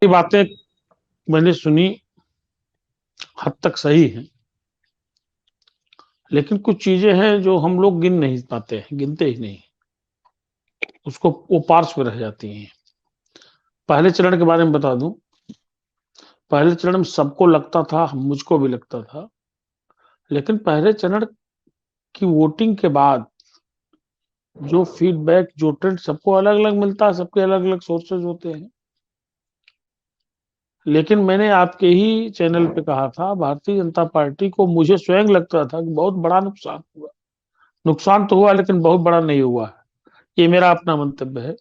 ये बातें मैंने सुनी, हद तक सही है, लेकिन कुछ चीजें हैं जो हम लोग गिन नहीं पाते हैं, गिनते ही नहीं, उसको वो पार्श्व रह जाती हैं। पहले चरण के बारे में बता दूं, पहले चरण में सबको लगता था, मुझको भी लगता था, लेकिन पहले चरण की वोटिंग के बाद जो फीडबैक, जो ट्रेंड सबको अलग अलग मिलता है, सबके अलग अलग सोर्सेज होते हैं। लेकिन मैंने आपके ही चैनल पे कहा था, भारतीय जनता पार्टी को मुझे स्वयं लगता था कि बहुत बड़ा नुकसान हुआ। नुकसान तो हुआ, लेकिन बहुत बड़ा नहीं हुआ है, ये मेरा अपना मंतव्य है।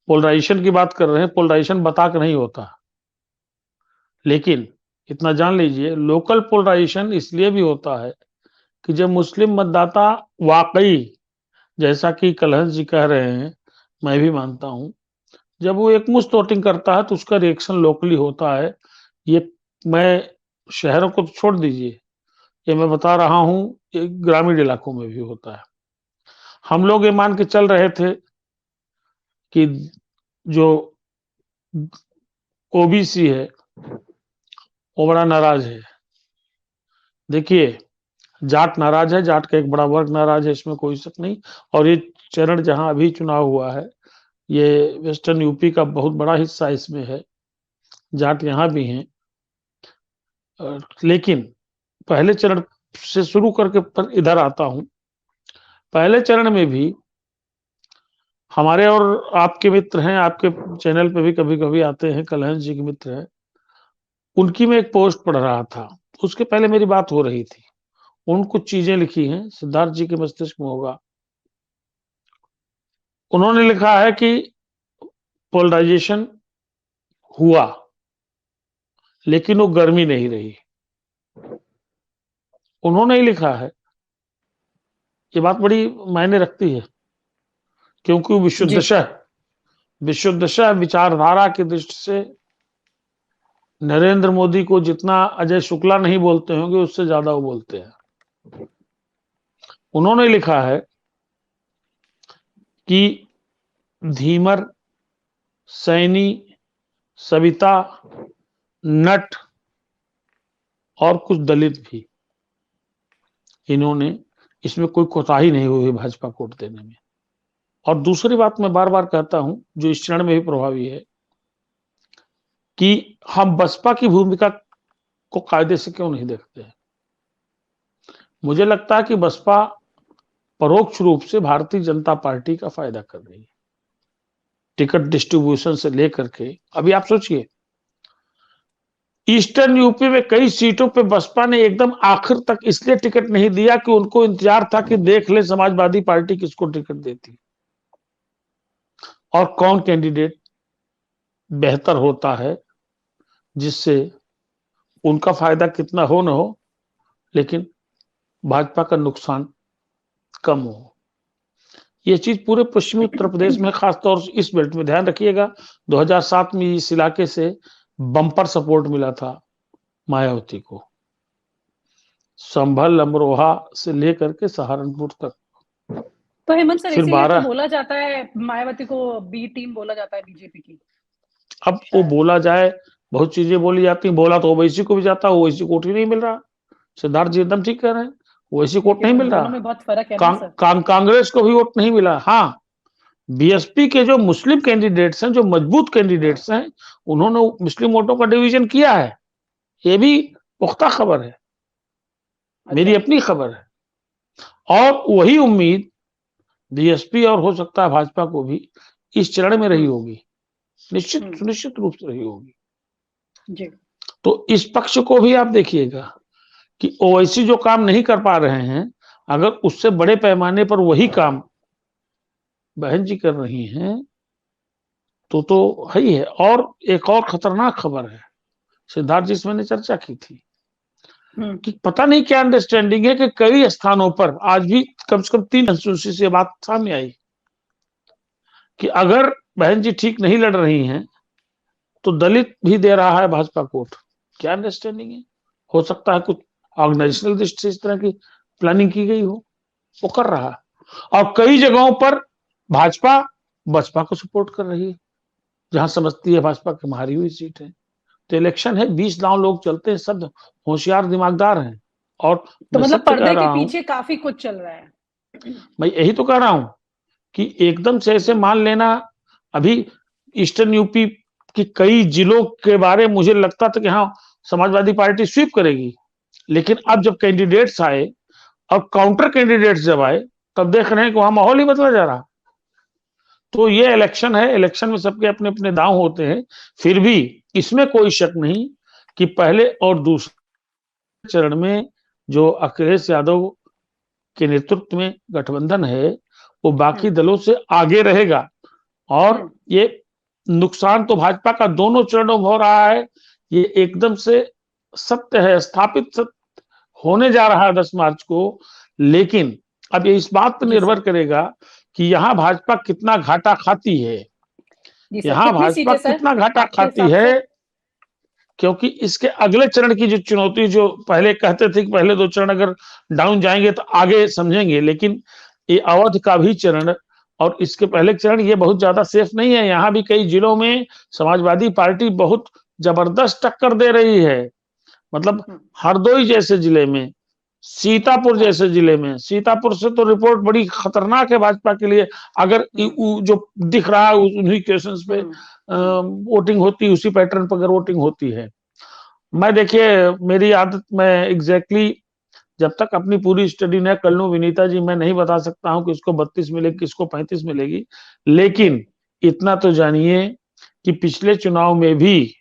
पोलराइजेशन की बात कर रहे हैं, पोलराइजेशन बता के नहीं होता, लेकिन इतना जान लीजिए, लोकल पोलराइजेशन इसलिए भी होता है कि जब मुस्लिम मतदाता वाकई, जैसा कि कलहंस जी कह रहे हैं, मैं भी मानता हूं, जब वो एक मुश्त वोटिंग करता है तो उसका रिएक्शन लोकली होता है। ये मैं शहरों को तो छोड़ दीजिए, ये मैं बता रहा हूं, ये ग्रामीण इलाकों में भी होता है। हम लोग ये मान के चल रहे थे कि जो ओबीसी है वो बड़ा नाराज है। देखिए, जाट नाराज है, जाट का एक बड़ा वर्ग नाराज है, इसमें कोई शक नहीं। और ये चरण जहां अभी चुनाव हुआ है, ये वेस्टर्न यूपी का बहुत बड़ा हिस्सा इसमें है, जाट यहाँ भी हैं। लेकिन पहले चरण से शुरू करके पर इधर आता हूं, पहले चरण में भी हमारे और आपके मित्र हैं, आपके चैनल पे भी कभी कभी आते हैं, कलहंस जी के मित्र हैं, उनकी मैं एक पोस्ट पढ़ रहा था, उसके पहले मेरी बात हो रही थी, उन कुछ चीजें लिखी हैं, सिद्धार्थ जी के मस्तिष्क में होगा। उन्होंने लिखा है कि पोलराइजेशन हुआ, लेकिन वो गर्मी नहीं रही। उन्होंने ही लिखा है, ये बात बड़ी मायने रखती है, क्योंकि वो जी। विशुद्ध दशा विचारधारा की दृष्टि से नरेंद्र मोदी को जितना अजय शुक्ला नहीं बोलते होंगे, उससे ज्यादा वो बोलते हैं। उन्होंने लिखा है कि धीमर, सैनी, सविता, नट और कुछ दलित भी, इन्होंने, इसमें कोई कोताही नहीं हुई भाजपा को वोट देने में। और दूसरी बात मैं बार बार कहता हूं, जो इस चरण में भी प्रभावी है, कि हम बसपा की भूमिका को कायदे से क्यों नहीं देखते हैं। मुझे लगता है कि बसपा परोक्ष रूप से भारतीय जनता पार्टी का फायदा कर रही है, टिकट डिस्ट्रीब्यूशन से लेकर के। अभी आप सोचिए, ईस्टर्न यूपी में कई सीटों पे बसपा ने एकदम आखिर तक इसलिए टिकट नहीं दिया कि उनको इंतजार था कि देख ले समाजवादी पार्टी किसको टिकट देती और कौन कैंडिडेट बेहतर होता है, जिससे उनका फायदा कितना हो न हो, लेकिन भाजपा का नुकसान कम हो। ये चीज पूरे पश्चिमी उत्तर प्रदेश में, खासतौर से इस बेल्ट में, ध्यान रखिएगा, 2007 में इस इलाके से बम्पर सपोर्ट मिला था मायावती को, संभल, अमरोहा से लेकर के सहारनपुर तक। तो हेमंत सर, फिर इसीलिए तो 12, बोला जाता है मायावती को बी टीम बोला जाता है बीजेपी की, अब वो शायद। बोला जाए, बहुत चीजें बोली जाती हैं, बोला तो ओवैसी को भी जाता, ओवैसी कोर्ट ही नहीं मिल रहा। सिद्धार्थ जी एकदम ठीक कह रहे हैं, ओवैसी कोर्ट नहीं लेकिन मिल दोनों रहा। में बहुत फर्क है ना सर। कांग्रेस को भी वोट नहीं मिला। हाँ, बीएसपी के जो मुस्लिम कैंडिडेट्स हैं, जो मजबूत कैंडिडेट्स हैं, उन्होंने मुस्लिम वोटों का डिवीजन किया है, ये भी पुख्ता खबर है, मेरी अच्छा। अपनी खबर है। और वही उम्मीद बीएसपी और हो सकता है भाजपा को भी इस चरण में रही हम्म। होगी, निश्चित हम्म। सुनिश्चित रूप से रही होगी। जी। तो इस पक्ष को भी आप देखिएगा कि ओवैसी जो काम नहीं कर पा रहे हैं, अगर उससे बड़े पैमाने पर वही काम बहन जी कर रही हैं, तो है ही है। और एक और खतरनाक खबर है, सिद्धार्थ जी से मैंने चर्चा की थी, हम्म। कि पता नहीं क्या अंडरस्टैंडिंग है कि कई स्थानों पर आज भी कम से कम 3 कंस्टिट्यूंसी से बात सामने आई कि अगर बहन जी ठीक नहीं लड़ रही हैं तो दलित भी दे रहा है भाजपा को वोट। क्या अंडरस्टैंडिंग है? हो सकता है कुछ ऑर्गेनाइजेशनल दृष्टि से इस तरह की प्लानिंग की गई हो, वो कर रहा है। और कई जगहों पर भाजपा बसपा को सपोर्ट कर रही है। जहां समझती है भाजपा की हारी हुई सीट है। तो इलेक्शन है, 20 गांव लोग चलते हैं, सब होशियार दिमागदार हैं। और तो मैं मतलब सत्य कह पर्दे के रहा हूं, पीछे काफी कुछ चल रहा है। मैं यही तो कह रहा हूं कि एकदम से ऐसे मान लेना। अभी ईस्टर्न यूपी की कई जिलों के बारे में मुझे लगता था कि हाँ, समाजवादी पार्टी स्वीप करेगी, लेकिन अब जब कैंडिडेट्स आए और काउंटर कैंडिडेट्स जब आए, तब देख रहे हैं कि वहां माहौल ही बदला जा रहा। तो ये इलेक्शन है, इलेक्शन में सबके अपने अपने दांव होते हैं। फिर भी इसमें कोई शक नहीं कि पहले और दूसरे चरण में जो अखिलेश यादव के नेतृत्व में गठबंधन है, वो बाकी दलों से आगे रहेगा। और ये नुकसान तो भाजपा का दोनों चरणों में हो रहा है, ये एकदम से सत्य है, स्थापित सत्य होने जा रहा है 10 मार्च को। लेकिन अब ये इस बात पर जी निर्भर सर। करेगा कि यहाँ भाजपा कितना घाटा खाती है। जी सर, यहाँ कितनी भाजपा सीटें सर कितना घाटा आपके खाती हिसाब है, से? क्योंकि इसके अगले चरण की जो चुनौती, जो पहले कहते थे कि पहले 2 चरण अगर डाउन जाएंगे तो आगे समझेंगे, लेकिन ये अवध का भी चरण और इसके पहले चरण ये बहुत ज्यादा सेफ नहीं है। यहाँ भी कई जिलों में समाजवादी पार्टी बहुत जबरदस्त टक्कर दे रही है। मतलब हरदोई जैसे जिले में, सीतापुर जैसे जिले में, सीतापुर से तो रिपोर्ट बड़ी खतरनाक है भाजपा के लिए। अगर जो दिख रहा है उन्हीं क्वेश्चंस पे वोटिंग होती, उसी पैटर्न पर अगर वोटिंग होती है। मैं देखिए, मेरी आदत में एग्जैक्टली जब तक अपनी पूरी स्टडी न कर लूं विनीता जी, मैं नहीं बता सकता हूं किसको 32 मिलेगी, किसको 35 मिलेगी। लेकिन इतना तो जानिए कि पिछले चुनाव में भी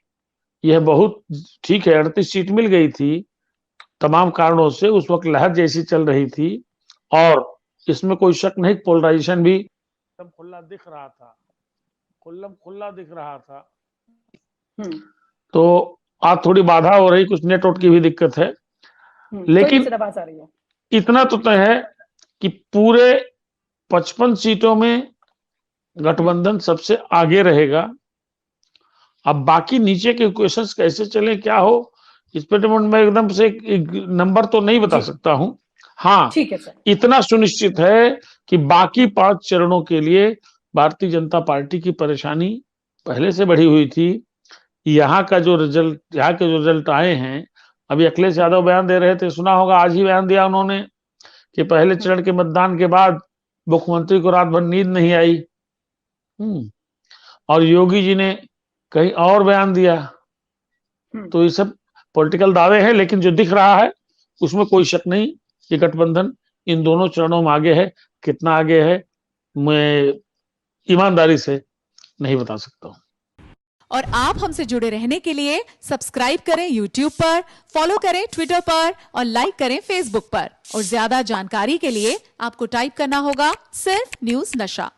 यह बहुत ठीक है, 38 सीट मिल गई थी तमाम कारणों से, उस वक्त लहर जैसी चल रही थी। और इसमें कोई शक नहीं, पोलराइजेशन भी एकदम खुला दिख रहा था, खुला दिख रहा था। तो आज थोड़ी बाधा हो रही, कुछ नेटवर्क की भी दिक्कत है, लेकिन आवाज आ रही है। इतना तो तय है कि पूरे 55 सीटों में गठबंधन सबसे आगे रहेगा। अब बाकी नीचे के क्वेश्चंस कैसे चले, क्या हो, इस पर तो मैं एकदम से एक नंबर तो नहीं बता सकता हूं। हाँ, ठीक है सर। इतना सुनिश्चित है कि बाकी 5 चरणों के लिए भारतीय जनता पार्टी की परेशानी पहले से बढ़ी हुई थी। यहाँ के जो रिजल्ट आए हैं, अभी अखिलेश यादव बयान दे रहे थे, सुना होगा, आज ही बयान दिया उन्होंने कि पहले चरण के मतदान के बाद मुख्यमंत्री को रात भर नींद नहीं आई। और योगी जी ने कहीं और बयान दिया। तो ये सब पॉलिटिकल दावे हैं, लेकिन जो दिख रहा है उसमें कोई शक नहीं कि गठबंधन इन दोनों चरणों में आगे है। कितना आगे है मैं ईमानदारी से नहीं बता सकता हूं। और आप हमसे जुड़े रहने के लिए सब्सक्राइब करें YouTube पर, फॉलो करें ट्विटर पर और लाइक करें Facebook पर। और ज्यादा जानकारी के लिए आपको टाइप करना होगा सिर्फ न्यूज नशा।